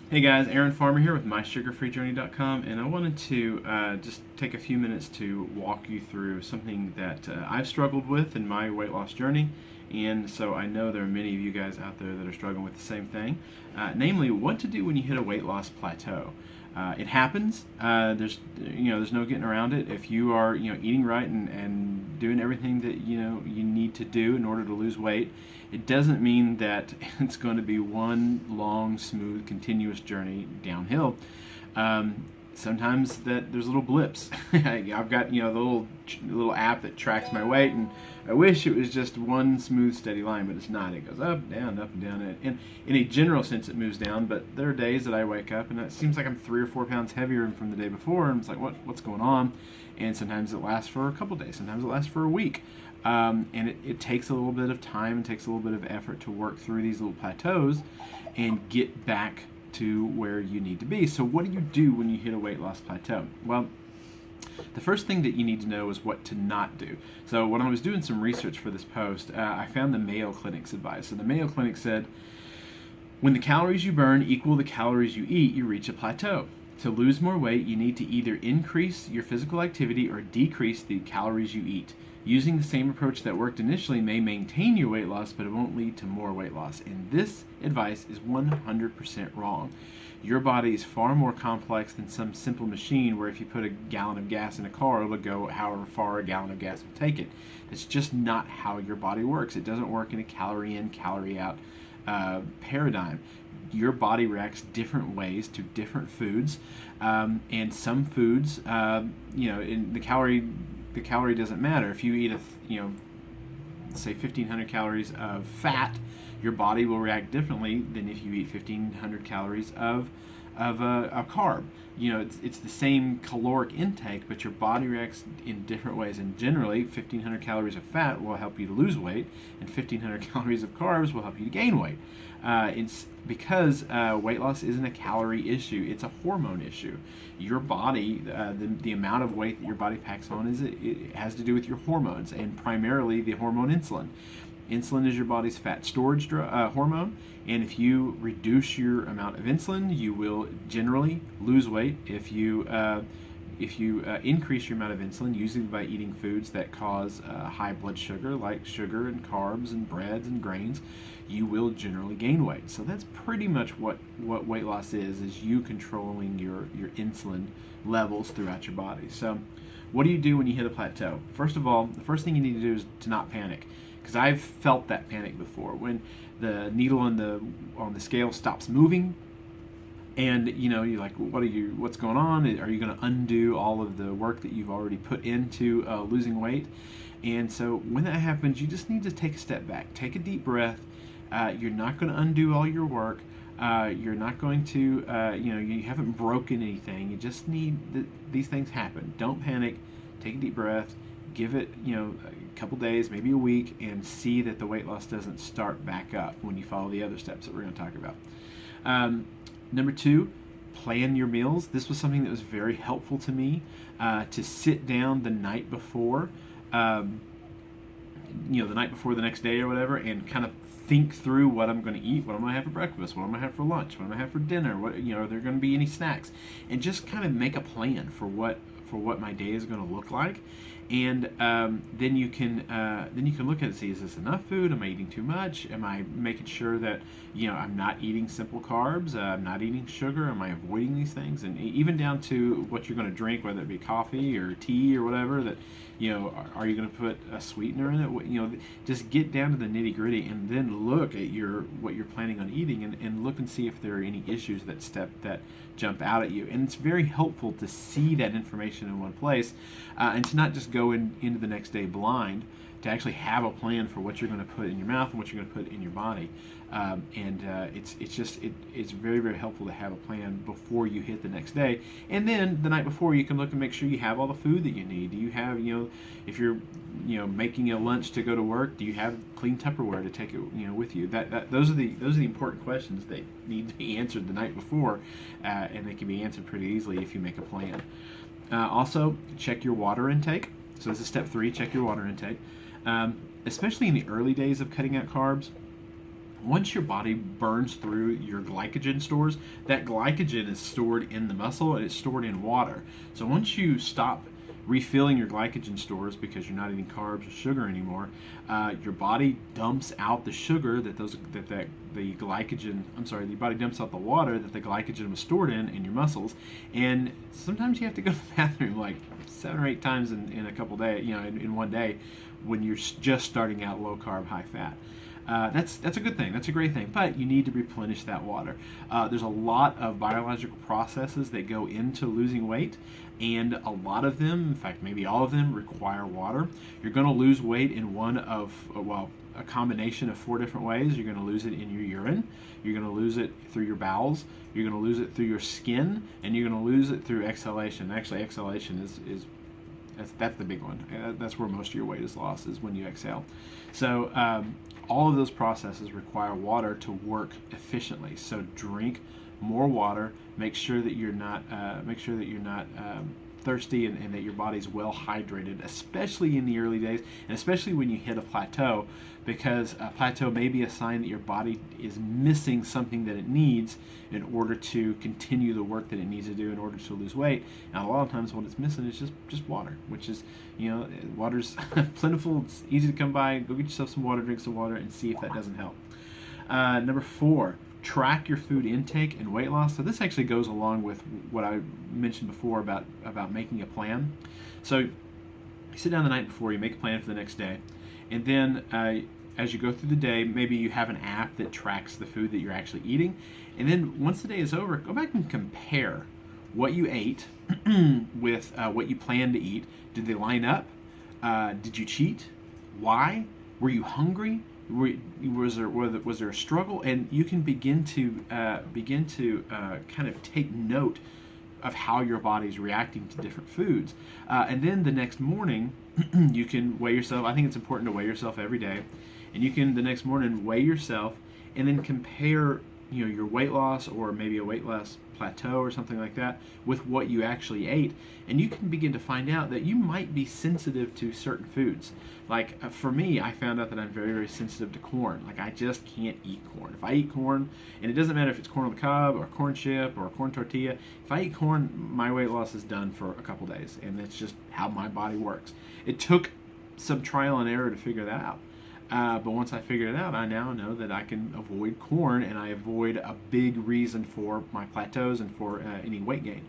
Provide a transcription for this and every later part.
Hey guys, Aaron Farmer here with MySugarFreeJourney.com, and I wanted to just take a few minutes to walk you through something that I've struggled with in my weight loss journey, and so I know there are many of you guys out there that are struggling with the same thing, namely what to do when you hit a weight loss plateau. It happens. There's no getting around it. If you are eating right and doing everything that you need to do in order to lose weight, it doesn't mean that it's going to be one long, smooth, continuous journey downhill. Sometimes there's little blips. I've got the little app that tracks my weight, and I wish it was just one smooth, steady line, but it's not. It goes up, down, up, and down. And in a general sense, it moves down. But there are days that I wake up, and it seems like I'm 3 or 4 pounds heavier from the day before, and it's like, what's going on? And sometimes it lasts for a couple days. Sometimes it lasts for a week. And it takes a little bit of time and takes a little bit of effort to work through these little plateaus and get back to where you need to be. So what do you do when you hit a weight loss plateau? Well, the first thing that you need to know is what to not do. So when I was doing some research for this post, I found the Mayo Clinic's advice. So the Mayo Clinic said, when the calories you burn equal the calories you eat, you reach a plateau. To lose more weight, you need to either increase your physical activity or decrease the calories you eat. Using the same approach that worked initially may maintain your weight loss, but it won't lead to more weight loss. And this advice is 100% wrong. Your body is far more complex than some simple machine where if you put a gallon of gas in a car, it'll go however far a gallon of gas will take it. That's just not how your body works. It doesn't work in a calorie in, calorie out paradigm. Your body reacts different ways to different foods, and some foods, in the calorie doesn't matter. If you eat say 1,500 calories of fat, your body will react differently than if you eat 1,500 calories of a carb. It's the same caloric intake, but your body reacts in different ways. And generally, 1,500 calories of fat will help you to lose weight, and 1,500 calories of carbs will help you to gain weight. It's because weight loss isn't a calorie issue; it's a hormone issue. Your body, the amount of weight that your body packs on, it has to do with your hormones, and primarily the hormone insulin. Insulin is your body's fat storage hormone, and if you reduce your amount of insulin, you will generally lose weight. If you increase your amount of insulin, usually by eating foods that cause high blood sugar, like sugar and carbs and breads and grains, you will generally gain weight. So that's pretty much what weight loss is you controlling your insulin levels throughout your body. So what do you do when you hit a plateau? First of all, the first thing you need to do is to not panic, because I've felt that panic before. When the needle on the scale stops moving, and you're like, what's going on? Are you going to undo all of the work that you've already put into losing weight? And so when that happens, you just need to take a step back, take a deep breath. You're not going to undo all your work. You're not going to, you haven't broken anything. You just need these things happen. Don't panic. Take a deep breath. Give it, a couple days, maybe a week, and see that the weight loss doesn't start back up when you follow the other steps that we're going to talk about. Number 2, plan your meals. This was something that was very helpful to me, to sit down the night before, the night before the next day or whatever, and kind of think through what I'm going to eat, what I'm going to have for breakfast, what I'm going to have for lunch, what I'm going to have for dinner, are there going to be any snacks, and just kind of make a plan for what my day is going to look like. And then you can look at it and see, is this enough food? Am I eating too much? Am I making sure that I'm not eating simple carbs? I'm not eating sugar. Am I avoiding these things? And even down to what you're going to drink, whether it be coffee or tea or whatever. That are you going to put a sweetener in it? Just get down to the nitty gritty, and then look at what you're planning on eating, and look and see if there are any issues that jump out at you. And it's very helpful to see that information in one place, and to not just go into the next day blind, to actually have a plan for what you're going to put in your mouth and what you're going to put in your body. It's very, very helpful to have a plan before you hit the next day. And then the night before, you can look and make sure you have all the food that you need. Do you have, if you're making a lunch to go to work, do you have clean Tupperware to take it with you? Those are the important questions that need to be answered the night before, and they can be answered pretty easily if you make a plan. Also, check your water intake. So this is step 3, check your water intake. Especially in the early days of cutting out carbs, Once your body burns through your glycogen stores, that glycogen is stored in the muscle and it's stored in water. So once you stop refilling your glycogen stores because you're not eating carbs or sugar anymore, your body dumps out the sugar the glycogen. I'm sorry, your body dumps out the water that the glycogen was stored in your muscles, and sometimes you have to go to the bathroom like 7 or 8 times in a couple days, in one day, when you're just starting out low carb, high fat. That's a good thing. That's a great thing. But you need to replenish that water. There's a lot of biological processes that go into losing weight, and a lot of them, in fact, maybe all of them, require water. You're going to lose weight in a combination of 4 different ways. You're going to lose it in your urine. You're going to lose it through your bowels. You're going to lose it through your skin, and you're going to lose it through exhalation. Actually, exhalation is that's the big one. That's where most of your weight is lost, is when you exhale. So all of those processes require water to work efficiently. So drink more water. Make sure that you're not thirsty, and that your body's well hydrated, especially in the early days, and especially when you hit a plateau, because a plateau may be a sign that your body is missing something that it needs in order to continue the work that it needs to do in order to lose weight. And a lot of times what it's missing is just water, which is, water's plentiful, it's easy to come by. Go get yourself some water, drink some water, and see if that doesn't help. Number 4, track your food intake and weight loss. So this actually goes along with what I mentioned before about making a plan. So you sit down the night before, you make a plan for the next day, and then as you go through the day, maybe you have an app that tracks the food that you're actually eating, and then once the day is over, go back and compare what you ate with what you planned to eat. Did they line up? Did you cheat? Why? Were you hungry? Was there a struggle? And you can begin to kind of take note of how your body's reacting to different foods. And then the next morning, you can weigh yourself. I think it's important to weigh yourself every day. And you can, the next morning, weigh yourself and then compare your weight loss, or maybe a weight loss plateau or something like that, with what you actually ate. And you can begin to find out that you might be sensitive to certain foods. Like for me, I found out that I'm very, very sensitive to corn. Like I just can't eat corn. If I eat corn, and it doesn't matter if it's corn on the cob or corn chip or corn tortilla, if I eat corn, my weight loss is done for a couple days. And that's just how my body works. It took some trial and error to figure that out. But once I figured it out, I now know that I can avoid corn, and I avoid a big reason for my plateaus and for any weight gain.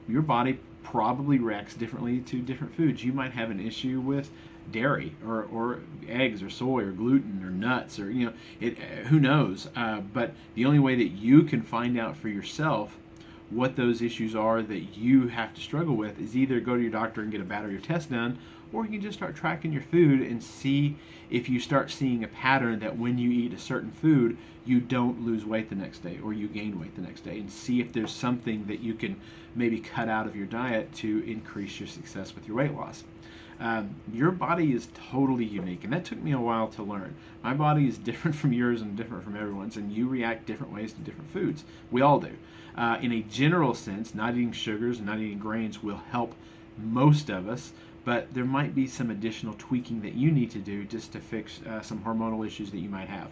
Your body probably reacts differently to different foods. You might have an issue with dairy or eggs or soy or gluten or nuts, or who knows. But the only way that you can find out for yourself what those issues are that you have to struggle with is either go to your doctor and get a battery of tests done, or you can just start tracking your food and see if you start seeing a pattern that when you eat a certain food, you don't lose weight the next day or you gain weight the next day, and see if there's something that you can maybe cut out of your diet to increase your success with your weight loss. Your body is totally unique, and that took me a while to learn. My body is different from yours and different from everyone's, and you react different ways to different foods. We all do. In a general sense, not eating sugars and not eating grains will help most of us, but there might be some additional tweaking that you need to do just to fix some hormonal issues that you might have.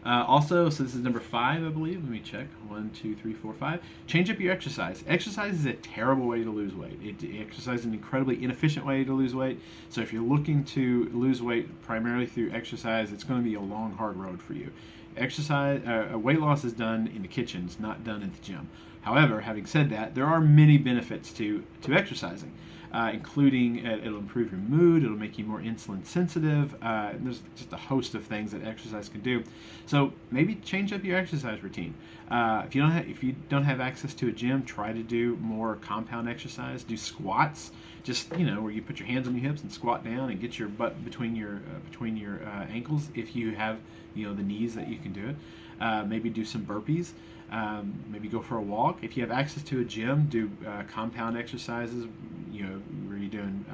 Also, so this is number 5, I believe. Let me check. 1, 2, 3, 4, 5. Change up your exercise. Exercise is a terrible way to lose weight. Exercise is an incredibly inefficient way to lose weight. So if you're looking to lose weight primarily through exercise, it's going to be a long, hard road for you. Exercise, weight loss is done in the kitchen. It's not done at the gym. However, having said that, there are many benefits to exercising. Including it'll improve your mood, it'll make you more insulin sensitive. There's just a host of things that exercise can do. So maybe change up your exercise routine. If you don't have access to a gym, try to do more compound exercise. Do squats, just where you put your hands on your hips and squat down and get your butt between your ankles. If you have the knees that you can do it. Maybe do some burpees. Maybe go for a walk. If you have access to a gym, do compound exercises, where you're doing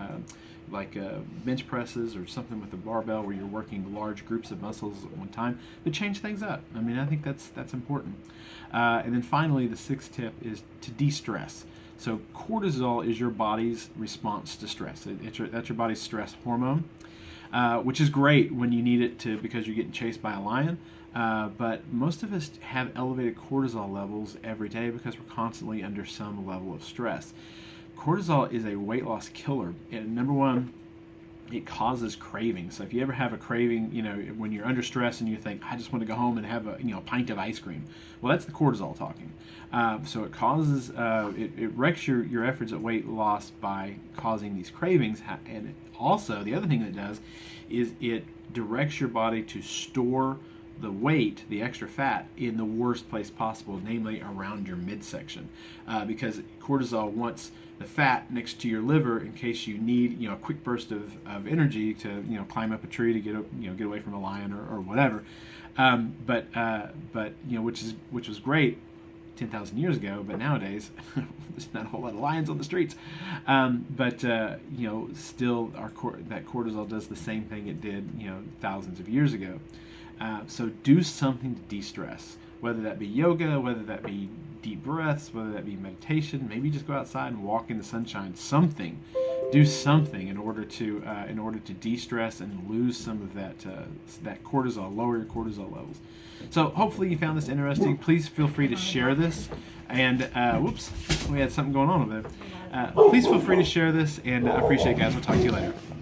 bench presses or something with a barbell where you're working large groups of muscles at one time. But change things up. I mean, I think that's important. And then finally, the 6th tip is to de-stress. So cortisol is your body's response to stress. That's your body's stress hormone. which is great when you need it to because you're getting chased by a lion. But most of us have elevated cortisol levels every day because we're constantly under some level of stress. Cortisol is a weight loss killer. And number one, it causes cravings. So if you ever have a craving, when you're under stress and you think, I just want to go home and have a pint of ice cream. Well, that's the cortisol talking. So it causes, it wrecks your efforts at weight loss by causing these cravings. And also, the other thing that it does is it directs your body to store the weight, the extra fat, in the worst place possible, namely around your midsection, because cortisol wants the fat next to your liver in case you need a quick burst of energy to climb up a tree to get away from a lion or whatever, but which was great 10,000 years ago, but nowadays there's not a whole lot of lions on the streets. But still, that cortisol does the same thing it did thousands of years ago. So do something to de-stress, whether that be yoga, whether that be deep breaths, whether that be meditation. Maybe just go outside and walk in the sunshine. Something, do something in order to de-stress and lose some of that cortisol, lower your cortisol levels. So hopefully you found this interesting. Please feel free to share this. And whoops, we had something going on over there. Please feel free to share this, and I appreciate it, guys. We'll talk to you later.